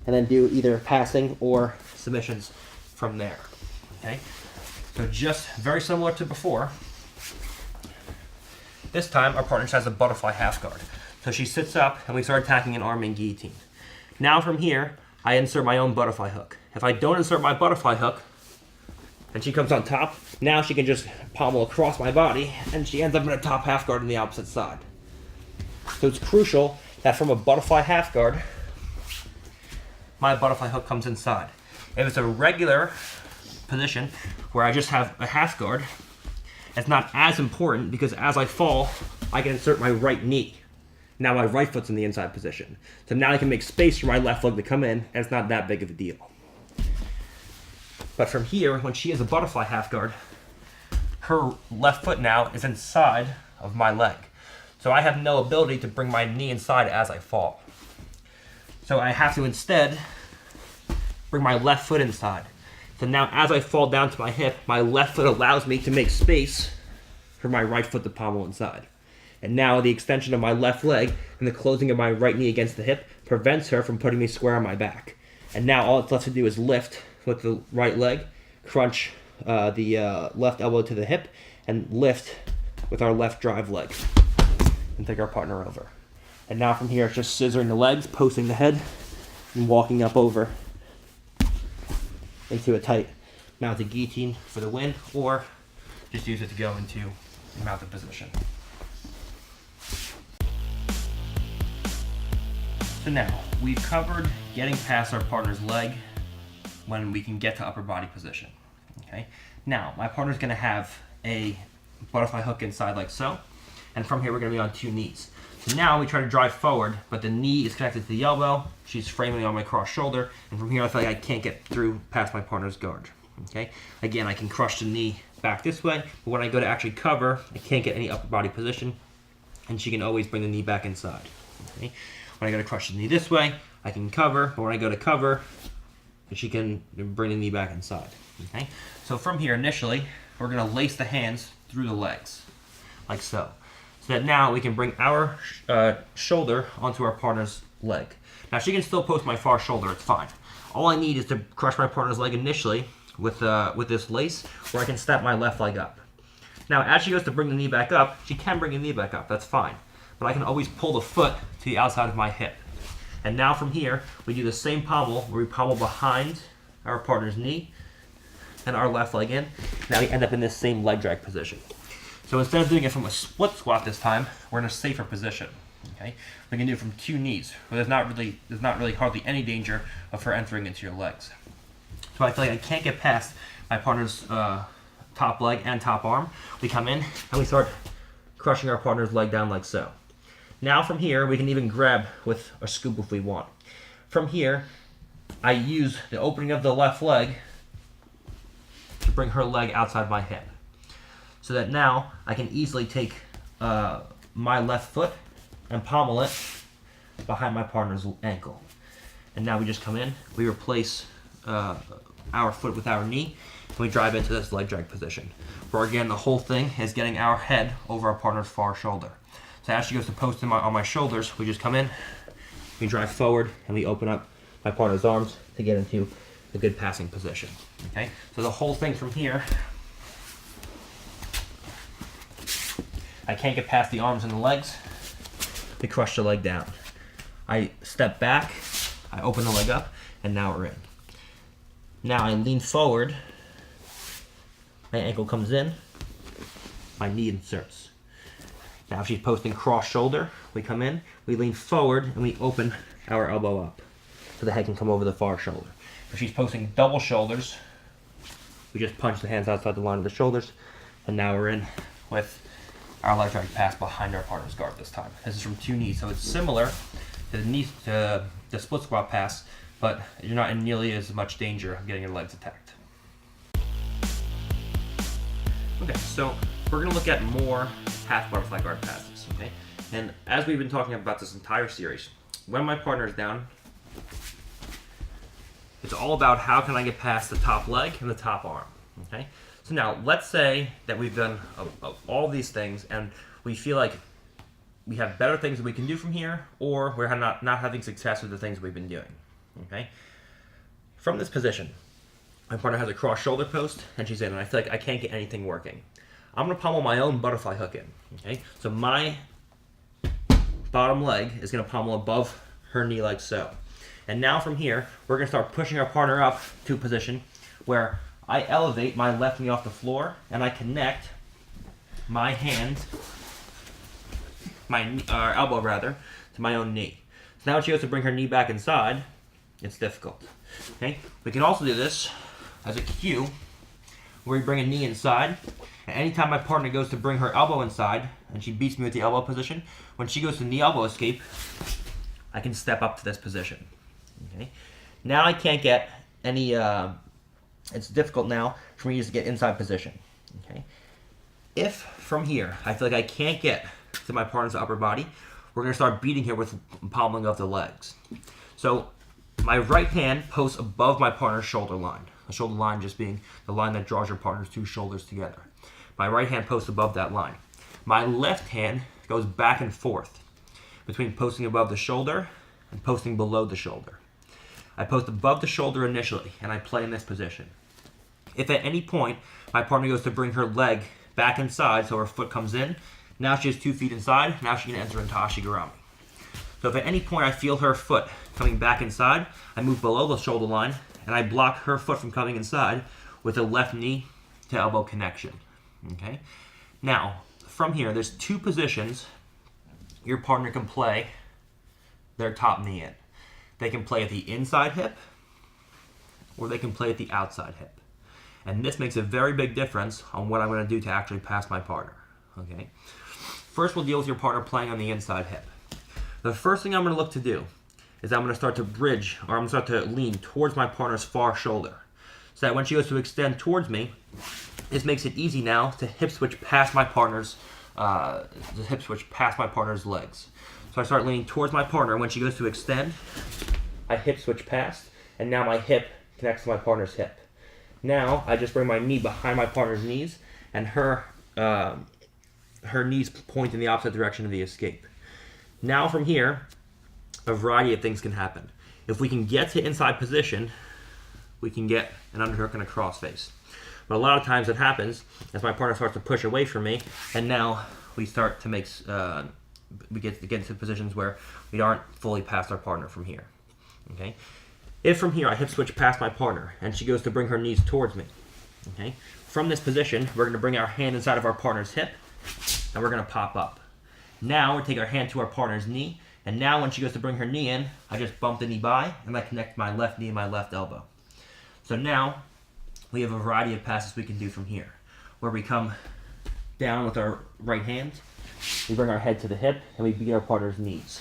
and then do either passing or submissions from there. Okay? So just very similar to before. This time, our partner has a butterfly half guard. So she sits up, and we start attacking an arm and guillotine. Now from here, I insert my own butterfly hook. If I don't insert my butterfly hook, and she comes on top, now she can just pommel across my body, and she ends up in a top half guard on the opposite side. So it's crucial that from a butterfly half guard, my butterfly hook comes inside. If it's a regular position where I just have a half guard, it's not as important because as I fall, I can insert my right knee. Now my right foot's in the inside position. So now I can make space for my left leg to come in, and it's not that big of a deal. But from here, when she has a butterfly half guard, her left foot now is inside of my leg. So I have no ability to bring my knee inside as I fall. So I have to instead bring my left foot inside. So now as I fall down to my hip, my left foot allows me to make space for my right foot to pommel inside. And now the extension of my left leg and the closing of my right knee against the hip prevents her from putting me square on my back. And now all it's left to do is lift with the right leg, crunch the left elbow to the hip, and lift with our left drive leg and take our partner over. And now from here, it's just scissoring the legs, posting the head, and walking up over into a tight mounted guillotine for the win, or just use it to go into a mounted position. So now, we've covered getting past our partner's leg when we can get to upper body position. Okay. Now, my partner's going to have a butterfly hook inside like so, and from here we're going to be on two knees. So now we try to drive forward, but the knee is connected to the elbow, she's framing on my cross shoulder, and from here I feel like I can't get through past my partner's guard. Okay. Again, I can crush the knee back this way, but when I go to actually cover, I can't get any upper body position, and she can always bring the knee back inside. Okay. When I go to crush the knee this way, I can cover, but when I go to cover, she can bring the knee back inside. Okay? So from here, initially, we're going to lace the hands through the legs, like so. So that now we can bring our shoulder onto our partner's leg. Now she can still post my far shoulder, it's fine. All I need is to crush my partner's leg initially with this lace, where I can step my left leg up. Now as she goes to bring the knee back up, she can bring the knee back up, that's fine. But I can always pull the foot to the outside of my hip. And now from here, we do the same pommel, where we pommel behind our partner's knee, and our left leg in. Now we end up in this same leg drag position. So instead of doing it from a split squat this time, we're in a safer position. Okay, we can do it from 2 knees, where there's not really hardly any danger of her entering into your legs. So I feel like I can't get past my partner's top leg and top arm. We come in and we start crushing our partner's leg down like so. Now from here, we can even grab with a scoop if we want. From here, I use the opening of the left leg to bring her leg outside my hip, so that now I can easily take my left foot and pommel it behind my partner's ankle. And now we just come in, we replace our foot with our knee, and we drive into this leg drag position, where again the whole thing is getting our head over our partner's far shoulder. So as she goes to post on my shoulders, we just come in, we drive forward, and we open up my partner's arms to get into a good passing position. Okay, so the whole thing from here, I can't get past the arms and the legs. We crush the leg down. I step back, I open the leg up, and now we're in. Now I lean forward, my ankle comes in, my knee inserts. Now if she's posting cross shoulder, we come in, we lean forward, and we open our elbow up so the head can come over the far shoulder. If she's posting double shoulders, we just punch the hands outside the line of the shoulders, and now we're in with our leg drag pass behind our partner's guard this time. This is from 2 knees, so it's similar to the split squat pass, but you're not in nearly as much danger of getting your legs attacked. Okay, so we're going to look at more half butterfly guard passes. Okay, and as we've been talking about this entire series, when my partner is down, it's all about how can I get past the top leg and the top arm. Okay, so now let's say that we've done all these things and we feel like we have better things that we can do from here, or we're not having success with the things we've been doing. Okay, from this position, my partner has a cross shoulder post and she's in, and I feel like I can't get anything working. I'm going to pommel my own butterfly hook in. Okay, so my bottom leg is going to pommel above her knee like so. And now from here, we're going to start pushing our partner up to a position where I elevate my left knee off the floor and I connect my hand, my elbow rather, to my own knee. So now when she goes to bring her knee back inside, it's difficult. Okay, we can also do this as a cue where we bring a knee inside. And anytime my partner goes to bring her elbow inside and she beats me with the elbow position, when she goes to knee elbow escape, I can step up to this position. Okay, now I can't get any, it's difficult now for me to get inside position. Okay, if from here I feel like I can't get to my partner's upper body, we're going to start beating here with pommeling of the legs. So my right hand posts above my partner's shoulder line. The shoulder line just being the line that draws your partner's 2 shoulders together. My right hand posts above that line. My left hand goes back and forth between posting above the shoulder and posting below the shoulder. I post above the shoulder initially, and I play in this position. If at any point my partner goes to bring her leg back inside so her foot comes in, now she has 2 feet inside, now she can enter into Ashigarami. So if at any point I feel her foot coming back inside, I move below the shoulder line, and I block her foot from coming inside with a left knee to elbow connection. Okay. Now, from here, there's 2 positions your partner can play their top knee in. They can play at the inside hip, or they can play at the outside hip. And this makes a very big difference on what I'm going to do to actually pass my partner. Okay. First, we'll deal with your partner playing on the inside hip. The first thing I'm going to look to do is I'm going to start to bridge, or I'm going to start to lean towards my partner's far shoulder, so that when she goes to extend towards me, this makes it easy now to hip switch past my partner's legs. So I start leaning towards my partner. When she goes to extend, I hip switch past, and now my hip connects to my partner's hip. Now I just bring my knee behind my partner's knees, and her knees point in the opposite direction of the escape. Now from here, a variety of things can happen. If we can get to inside position, we can get an underhook and a crossface. But a lot of times it happens as my partner starts to push away from me, and now we start to make, we get into positions where we aren't fully past our partner from here. Okay. If from here I hip switch past my partner and she goes to bring her knees towards me, Okay. From this position, we're going to bring our hand inside of our partner's hip, and we're going to pop up. Now we take our hand to our partner's knee, and now when she goes to bring her knee in, I just bump the knee by, and I connect my left knee and my left elbow. So now we have a variety of passes we can do from here, where we come down with our right hand, we bring our head to the hip, and we beat our partner's knees.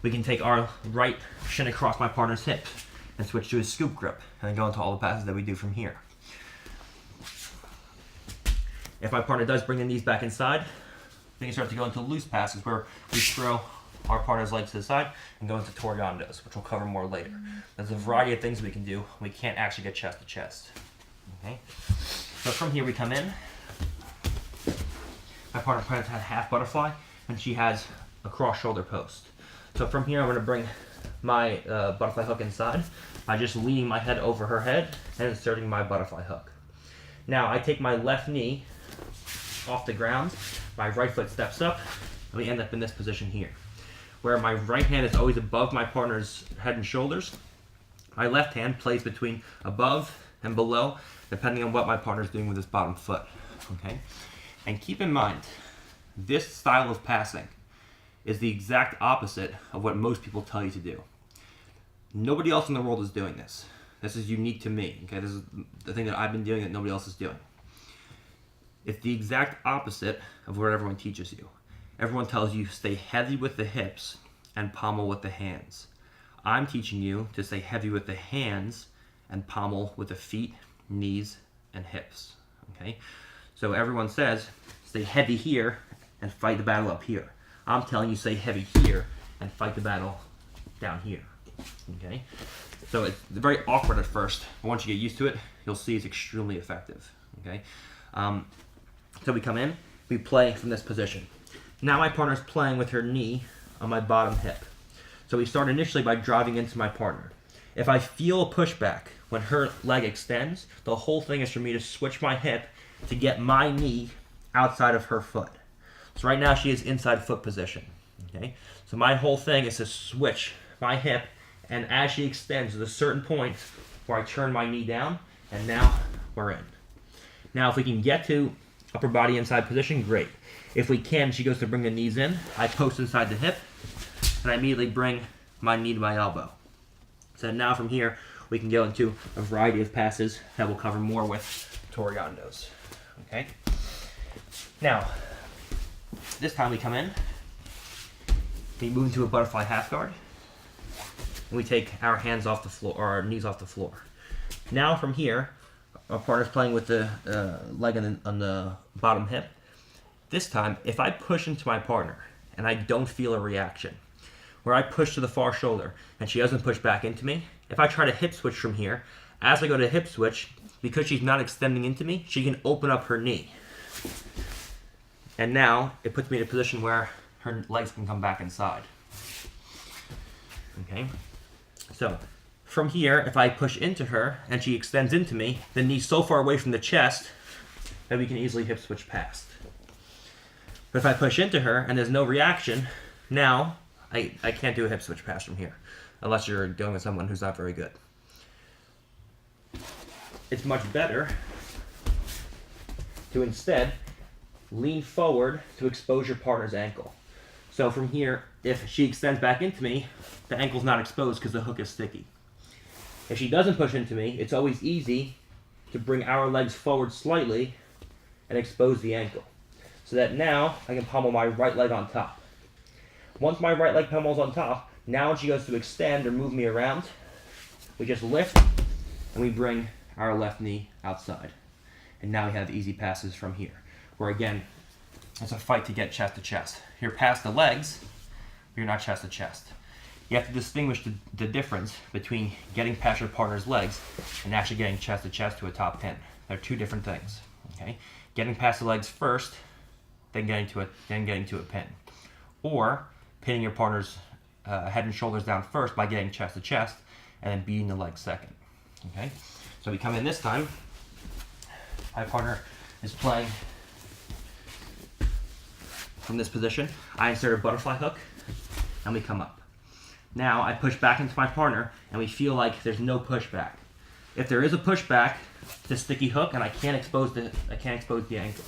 We can take our right shin across my partner's hip and switch to a scoop grip, and then go into all the passes that we do from here. If my partner does bring the knees back inside, we can start to go into loose passes where we throw our partner's legs to the side and go into Torigandos, which we'll cover more later. There's a variety of things we can do. We can't actually get chest to chest. Okay? So from here we come in. My partner has a half butterfly, and she has a cross shoulder post. So from here I'm going to bring my butterfly hook inside by just leaning my head over her head and inserting my butterfly hook. Now I take my left knee off the ground, my right foot steps up, and we end up in this position here, where my right hand is always above my partner's head and shoulders. My left hand plays between above and below, depending on what my partner's doing with his bottom foot. Okay? And keep in mind, this style of passing is the exact opposite of what most people tell you to do. Nobody else in the world is doing this. This is unique to me. Okay? This is the thing that I've been doing that nobody else is doing. It's the exact opposite of what everyone teaches you. Everyone tells you stay heavy with the hips and pommel with the hands. I'm teaching you to stay heavy with the hands and pommel with the feet, knees, and hips. Okay? So everyone says stay heavy here and fight the battle up here. I'm telling you stay heavy here and fight the battle down here. Okay? So it's very awkward at first, but once you get used to it, you'll see it's extremely effective. Okay? So we come in, we play from this position. Now my partner's playing with her knee on my bottom hip. So we start initially by driving into my partner. If I feel a pushback when her leg extends, the whole thing is for me to switch my hip to get my knee outside of her foot. So right now she is inside foot position. Okay? So my whole thing is to switch my hip, and as she extends at a certain point where I turn my knee down, and now we're in. Now if we can get to upper body inside position, great. If we can, she goes to bring the knees in, I post inside the hip, and I immediately bring my knee to my elbow. So now from here, we can go into a variety of passes that we'll cover more with Torigandos. Okay? Now, this time we come in, we move into a butterfly half guard, and we take our hands off the floor, or our knees off the floor. Now from here, our partner's playing with the leg on the bottom hip. This time, if I push into my partner and I don't feel a reaction, where I push to the far shoulder and she doesn't push back into me, if I try to hip switch from here, as I go to hip switch, because she's not extending into me, she can open up her knee. And now it puts me in a position where her legs can come back inside. Okay? So from here, if I push into her and she extends into me, the knee's so far away from the chest that we can easily hip switch past. But if I push into her and there's no reaction, now I can't do a hip switch pass from here, unless you're going with someone who's not very good. It's much better to instead lean forward to expose your partner's ankle. So from here, if she extends back into me, the ankle's not exposed because the hook is sticky. If she doesn't push into me, it's always easy to bring our legs forward slightly and expose the ankle. So that now I can pommel my right leg on top. Once my right leg pommels on top, now when she goes to extend or move me around, we just lift and we bring our left knee outside. And now we have easy passes from here, where again, it's a fight to get chest to chest. You're past the legs, but you're not chest to chest. You have to distinguish the difference between getting past your partner's legs and actually getting chest to chest to a top pin. They're two different things. Okay? Getting past the legs first, then getting to a pin. Or pinning your partner's head and shoulders down first by getting chest to chest, and then beating the legs second. Okay? So we come in this time, my partner is playing from this position. I insert a butterfly hook, and we come up. Now I push back into my partner, and we feel like there's no pushback. If there is a pushback, it's a sticky hook, and I can't expose the ankle.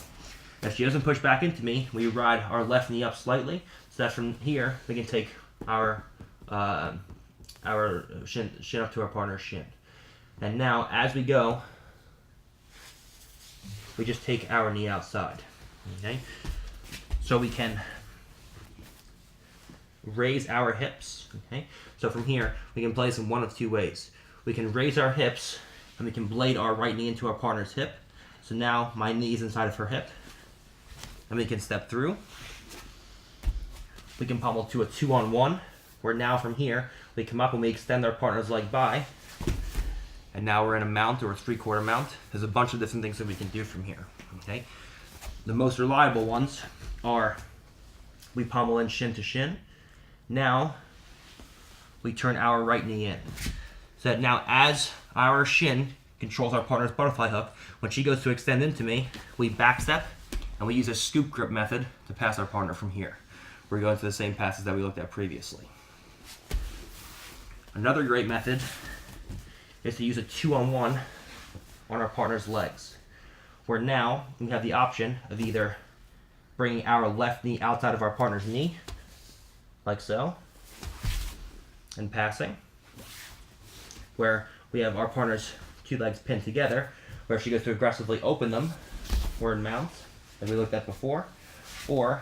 If she doesn't push back into me, we ride our left knee up slightly, so that from here we can take our shin up to our partner's shin. And now, as we go, we just take our knee outside. Okay, so we can raise our hips. Okay, so from here we can place in one of two ways. We can raise our hips, and we can blade our right knee into our partner's hip. So now my knee is inside of her hip, and we can step through. We can pommel to a 2-on-1, where now from here we come up and we extend our partner's leg by, and now we're in a mount or a 3/4 mount. There's a bunch of different things that we can do from here. Okay, the most reliable ones are we pommel in shin to shin. Now we turn our right knee in, so that now as our shin controls our partner's butterfly hook, when she goes to extend into me, we back step and we use a scoop grip method to pass our partner from here. We're going to the same passes that we looked at previously. Another great method is to use a 2-on-1 on our partner's legs, where now we have the option of either bringing our left knee outside of our partner's knee, like so, and passing, where we have our partner's two legs pinned together, where if she goes to aggressively open them, we're in mount, as we looked at before, or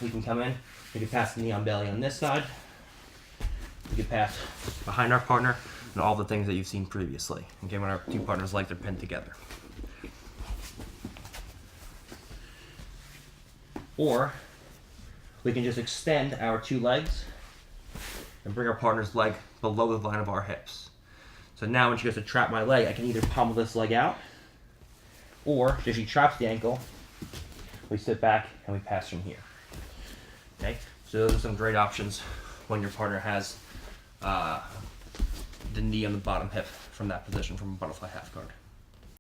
we can come in, we can pass the knee on belly on this side, we can pass behind our partner, and all the things that you've seen previously, okay, when our two partners' legs are pinned together. Or we can just extend our two legs and bring our partner's leg below the line of our hips. So now when she goes to trap my leg, I can either pommel this leg out, or if she traps the ankle, we sit back and we pass from here. Okay, so those are some great options when your partner has the knee on the bottom hip from that position from a butterfly half guard.